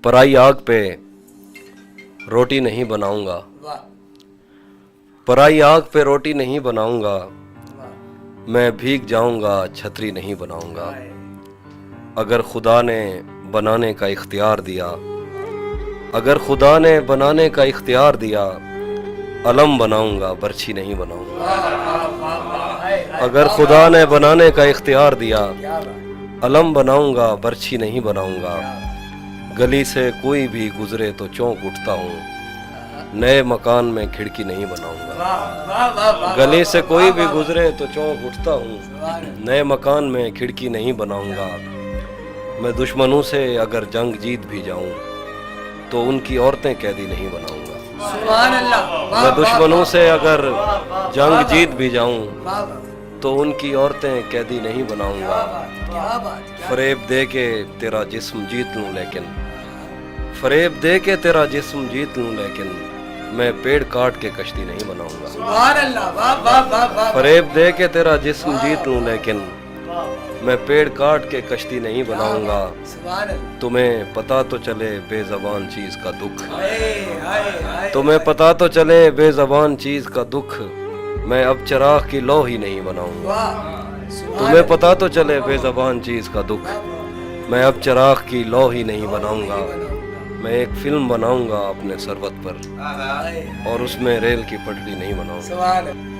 पराई आग पे रोटी नहीं बनाऊंगा, वाह पराई आग पे रोटी नहीं बनाऊंगा, वाह मैं भीग जाऊंगा छतरी नहीं बनाऊंगा। हाय, अगर खुदा ने बनाने का इख्तियार दिया, अगर खुदा ने बनाने का इख्तियार दिया, अलम बनाऊंगा बर्छी नहीं बनाऊंगा। वाह वाह वाह वाह हाय, हाय, अगर वाह, खुदा वाह, ने बनाने का इख्तियार दिया, क्या बात अलम बनाऊंगा बर्छी नहीं बनाऊंगा। क्या बात। गली से कोई भी गुजरे तो चौंक उठता हूँ, नए मकान में खिड़की नहीं बनाऊंगा। वाह वाह वाह वाह गली से वाह, कोई वाह, भी वाह, गुजरे तो चौंक उठता हूँ, सुभान अल्लाह। नए मकान में खिड़की नहीं बनाऊंगा। मैं दुश्मनों से अगर जंग जीत भी जाऊं तो उनकी औरतें कैदी नहीं बनाऊंगा। सुभान अल्लाह। वाह, मैं वाह, दुश्मनों वाह, से अगर वाह, वाह, जंग वाह, जीत भी जाऊं वाह, वाह, तो उनकी औरतें कैदी नहीं क्या बनाऊंगा। बात क्या बात क्या फरेब दे के तेरा जिस्म जीत लूं लेकिन, फरेब दे के तेरा जिस्म जीत लूं लेकिन, मैं पेड़ काट के कश्ती नहीं बनाऊंगा। सुभान अल्लाह। वाह वाह वाह वाह फरेब दे के तेरा जिस्म जीत लूं लेकिन, वाह, वाह, मैं पेड़ काट के कश्ती नहीं बनाऊंगा। सुभान अल्लाह। तुम्हें पता तो चले बेज़बान चीज का दुख, हाय हाय हाय तुम्हें पता तो चले बेज़बान चीज का दुख, मैं अब चिराग की लौ ही नहीं बनाऊंगा। वाह सुभान तुम्हें पता तो चले बेज़बान चीज का दुख, अल्लाह। मैं अब चिराग की लौ ही नहीं बनाऊंगा। बनाऊंगा। मैं एक फिल्म बनाऊंगा अपने सरवत पर हाय, और उसमें रेल की पटरी नहीं बनाऊंगा। सुभान अल्लाह।